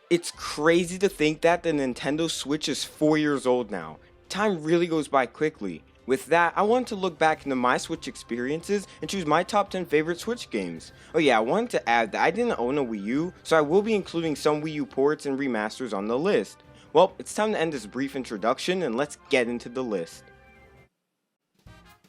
It's crazy to think that the Nintendo Switch is 4 years old now. Time really goes by quickly. With that, I wanted to look back into my Switch experiences and choose my top 10 favorite Switch games. Oh yeah, I wanted to add that I didn't own a Wii U, so I will be including some Wii U ports and remasters on the list. Well, it's time to end this brief introduction and let's get into the list.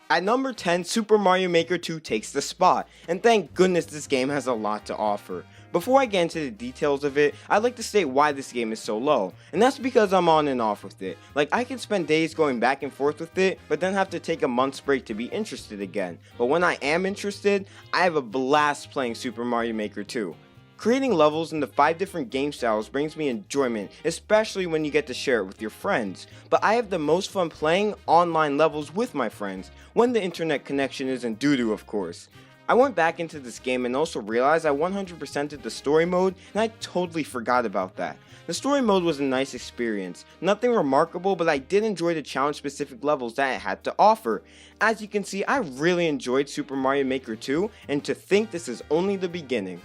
At number 10, Super Mario Maker 2 takes the spot, and thank goodness this game has a lot to offer. Before I get into the details of it, I'd like to state why this game is so low, and that's because I'm on and off with it. Like, I can spend days going back and forth with it, but then have to take a month's break to be interested again. But when I am interested, I have a blast playing Super Mario Maker 2. Creating levels in the 5 different game styles brings me enjoyment, especially when you get to share it with your friends. But I have the most fun playing online levels with my friends, when the internet connection isn't doo-doo of course. I went back into this game and also realized I 100%ed the story mode, and I totally forgot about that. The story mode was a nice experience, nothing remarkable, but I did enjoy the challenge specific levels that it had to offer. As you can see, I really enjoyed Super Mario Maker 2, and to think this is only the beginning.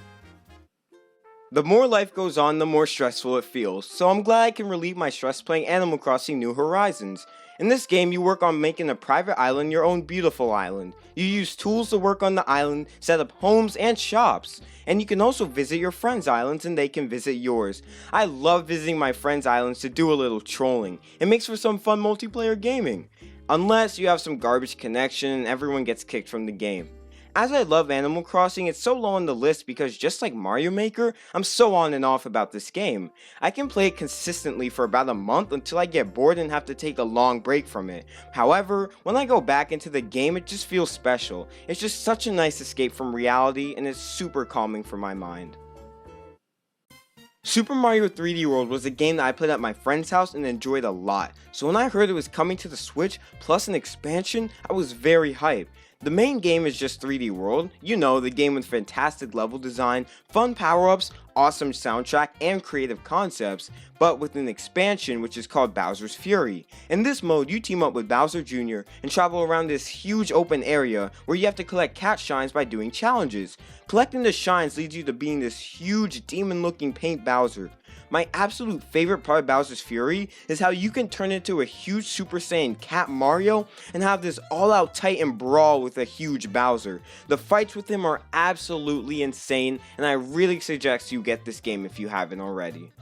The more life goes on, the more stressful it feels, so I'm glad I can relieve my stress playing Animal Crossing New Horizons. In this game, you work on making a private island your own beautiful island. You use tools to work on the island, set up homes and shops, and you can also visit your friends' islands and they can visit yours. I love visiting my friends' islands to do a little trolling. It makes for some fun multiplayer gaming. Unless you have some garbage connection and everyone gets kicked from the game. As I love Animal Crossing, it's so low on the list because just like Mario Maker, I'm so on and off about this game. I can play it consistently for about a month until I get bored and have to take a long break from it. However, when I go back into the game, it just feels special. It's just such a nice escape from reality and it's super calming for my mind. Super Mario 3D World was a game that I played at my friend's house and enjoyed a lot, so when I heard it was coming to the Switch plus an expansion, I was very hyped. The main game is just 3D World, you know, the game with fantastic level design, fun power-ups, awesome soundtrack, and creative concepts, but with an expansion which is called Bowser's Fury. In this mode, you team up with Bowser Jr. and travel around this huge open area where you have to collect cat shines by doing challenges. Collecting the shines leads you to being this huge demon-looking paint Bowser. My absolute favorite part of Bowser's Fury is how you can turn into a huge Super Saiyan Cat Mario and have this all-out Titan brawl with a huge Bowser. The fights with him are absolutely insane, and I really suggest you get this game if you haven't already.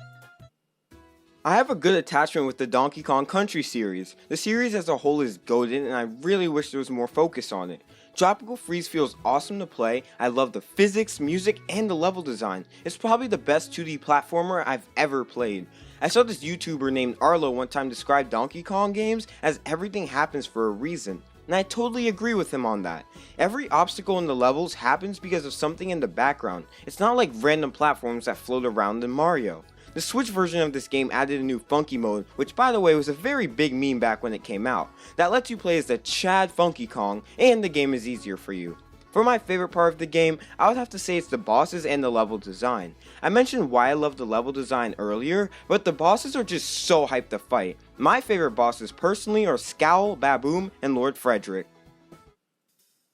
I have a good attachment with the Donkey Kong Country series. The series as a whole is goated and I really wish there was more focus on it. Tropical Freeze feels awesome to play. I love the physics, music, and the level design. It's probably the best 2D platformer I've ever played. I saw this YouTuber named Arlo one time describe Donkey Kong games as everything happens for a reason. And I totally agree with him on that. Every obstacle in the levels happens because of something in the background. It's not like random platforms that float around in Mario. The Switch version of this game added a new Funky mode, which by the way was a very big meme back when it came out, that lets you play as the Chad Funky Kong, and the game is easier for you. For my favorite part of the game, I would have to say it's the bosses and the level design. I mentioned why I love the level design earlier, but the bosses are just so hyped to fight. My favorite bosses personally are Scowl, Baboom, and Lord Frederick.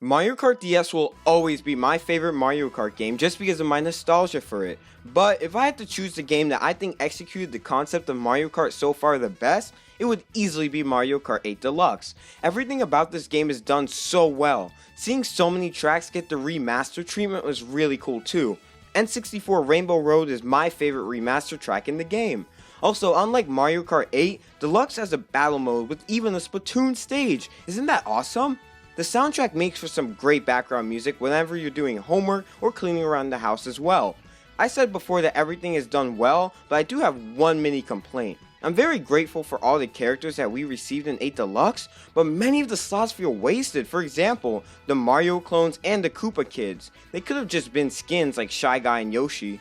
Mario Kart DS will always be my favorite Mario Kart game just because of my nostalgia for it, but if I had to choose the game that I think executed the concept of Mario Kart so far the best, it would easily be Mario Kart 8 Deluxe. Everything about this game is done so well. Seeing so many tracks get the remaster treatment was really cool too. N64 Rainbow Road is my favorite remaster track in the game. Also, unlike Mario Kart 8, Deluxe has a battle mode with even a Splatoon stage. Isn't that awesome? The soundtrack makes for some great background music whenever you're doing homework or cleaning around the house as well. I said before that everything is done well, but I do have one mini complaint. I'm very grateful for all the characters that we received in 8 Deluxe, but many of the slots feel wasted. For example, the Mario clones and the Koopa kids. They could have just been skins like Shy Guy and Yoshi.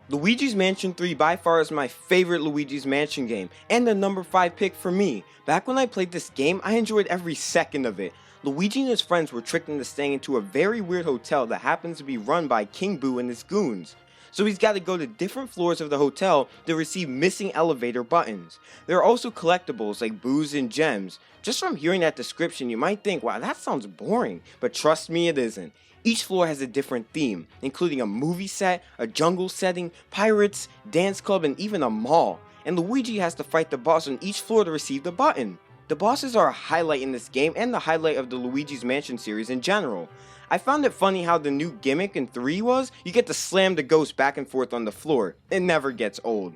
Luigi's Mansion 3 by far is my favorite Luigi's Mansion game, and the number 5 pick for me. Back when I played this game, I enjoyed every second of it. Luigi and his friends were tricked into staying into a very weird hotel that happens to be run by King Boo and his goons. so he's got to go to different floors of the hotel to receive missing elevator buttons. There are also collectibles like booze and gems. Just from hearing that description, you might think, wow, that sounds boring, but trust me, it isn't. Each floor has a different theme, including a movie set, a jungle setting, pirates, dance club, and even a mall. And Luigi has to fight the boss on each floor to receive the button. The bosses are a highlight in this game and the highlight of the Luigi's Mansion series in general. I found it funny how the new gimmick in 3 was, you get to slam the ghost back and forth on the floor. It never gets old.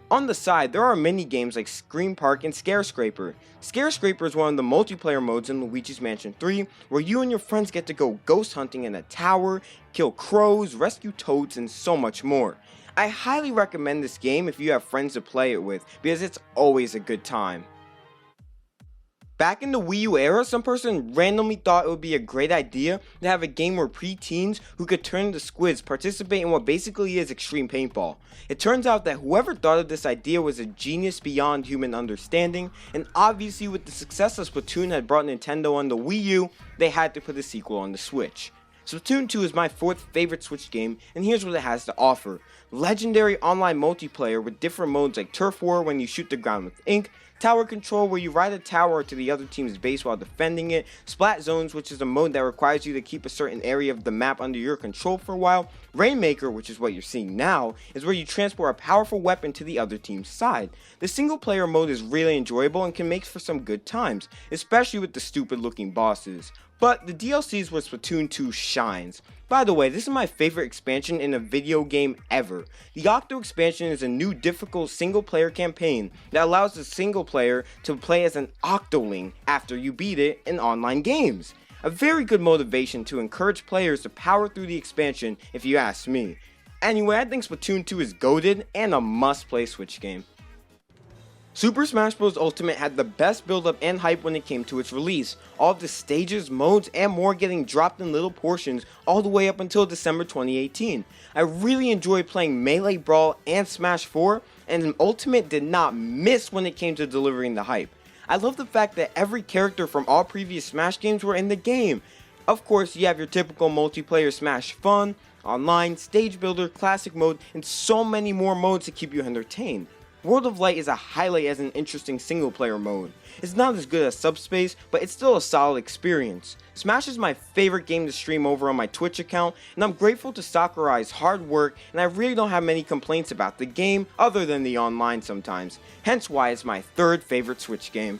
On the side, there are mini games like Scream Park and Scare Scraper. Scare Scraper is one of the multiplayer modes in Luigi's Mansion 3, where you and your friends get to go ghost hunting in a tower, kill crows, rescue toads, and so much more. I highly recommend this game if you have friends to play it with, because it's always a good time. Back in the Wii U era, some person randomly thought it would be a great idea to have a game where preteens who could turn into squids participate in what basically is extreme paintball. It turns out that whoever thought of this idea was a genius beyond human understanding, and obviously with the success of Splatoon had brought Nintendo on the Wii U, they had to put a sequel on the Switch. Splatoon 2 is my 4th favorite Switch game, and here's what it has to offer. Legendary online multiplayer with different modes like Turf War when you shoot the ground with ink, Tower Control where you ride a tower to the other team's base while defending it, Splat Zones which is a mode that requires you to keep a certain area of the map under your control for a while, Rainmaker, which is what you're seeing now, is where you transport a powerful weapon to the other team's side. The single player mode is really enjoyable and can make for some good times, especially with the stupid looking bosses. But the DLC is where Splatoon 2 shines. By the way, this is my favorite expansion in a video game ever. The Octo expansion is a new difficult single player campaign that allows the single player to play as an Octoling after you beat it in online games. A very good motivation to encourage players to power through the expansion if you ask me. Anyway, I think Splatoon 2 is goated and a must play Switch game. Super Smash Bros. Ultimate had the best build up and hype when it came to its release, all of the stages, modes, and more getting dropped in little portions all the way up until December 2018. I really enjoyed playing Melee Brawl and Smash 4, and Ultimate did not miss when it came to delivering the hype. I love the fact that every character from all previous Smash games were in the game. Of course, you have your typical multiplayer Smash fun, online, stage builder, classic mode, and so many more modes to keep you entertained. World of Light is a highlight as an interesting single player mode. It's not as good as Subspace, but it's still a solid experience. Smash is my favorite game to stream over on my Twitch account, and I'm grateful to Sakurai's hard work, and I really don't have many complaints about the game other than the online sometimes, hence why it's my 3rd favorite Switch game.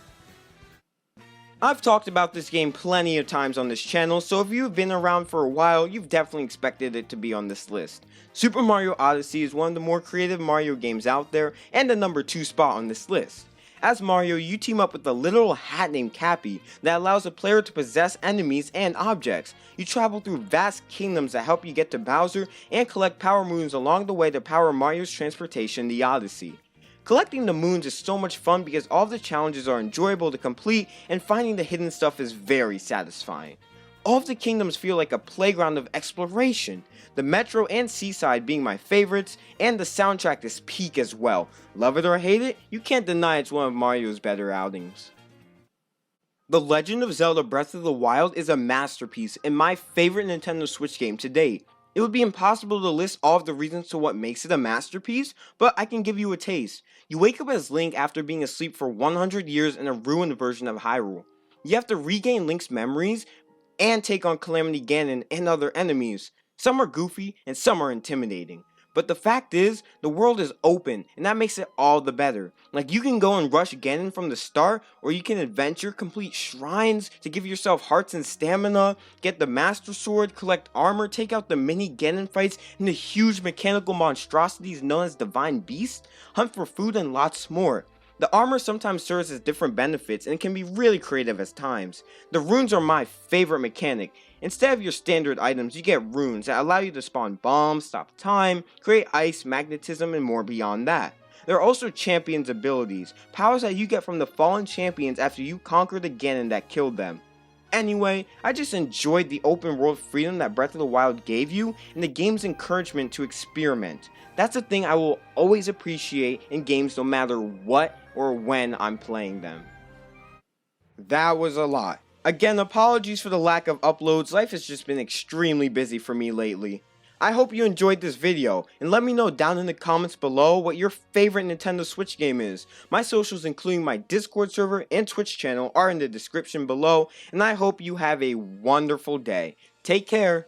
I've talked about this game plenty of times on this channel, so if you've been around for a while, you've definitely expected it to be on this list. Super Mario Odyssey is one of the more creative Mario games out there, and the number 2 spot on this list. As Mario, you team up with a literal hat named Cappy that allows a player to possess enemies and objects. You travel through vast kingdoms that help you get to Bowser, and collect power moons along the way to power Mario's transportation, the Odyssey. Collecting the moons is so much fun because all of the challenges are enjoyable to complete, and finding the hidden stuff is very satisfying. All of the kingdoms feel like a playground of exploration, the Metro and Seaside being my favorites, and the soundtrack is peak as well. Love it or hate it, you can't deny it's one of Mario's better outings. The Legend of Zelda Breath of the Wild is a masterpiece and my favorite Nintendo Switch game to date. It would be impossible to list all of the reasons to what makes it a masterpiece, but I can give you a taste. You wake up as Link after being asleep for 100 years in a ruined version of Hyrule. You have to regain Link's memories and take on Calamity Ganon and other enemies. Some are goofy and some are intimidating. But the fact is, the world is open, and that makes it all the better. Like, you can go and rush Ganon from the start, or you can adventure, complete shrines to give yourself hearts and stamina, get the Master Sword, collect armor, take out the mini Ganon fights, and the huge mechanical monstrosities known as Divine Beasts, hunt for food, and lots more. The armor sometimes serves as different benefits and can be really creative at times. The runes are my favorite mechanic. Instead of your standard items, you get runes that allow you to spawn bombs, stop time, create ice, magnetism, and more beyond that. There are also champions abilities, powers that you get from the fallen champions after you conquer the Ganon that killed them. Anyway, I just enjoyed the open world freedom that Breath of the Wild gave you and the game's encouragement to experiment. That's a thing I will always appreciate in games no matter what or when I'm playing them. That was a lot. Again, apologies for the lack of uploads, life has just been extremely busy for me lately. I hope you enjoyed this video, and let me know down in the comments below what your favorite Nintendo Switch game is. My socials, including my Discord server and Twitch channel, are in the description below, and I hope you have a wonderful day. Take care.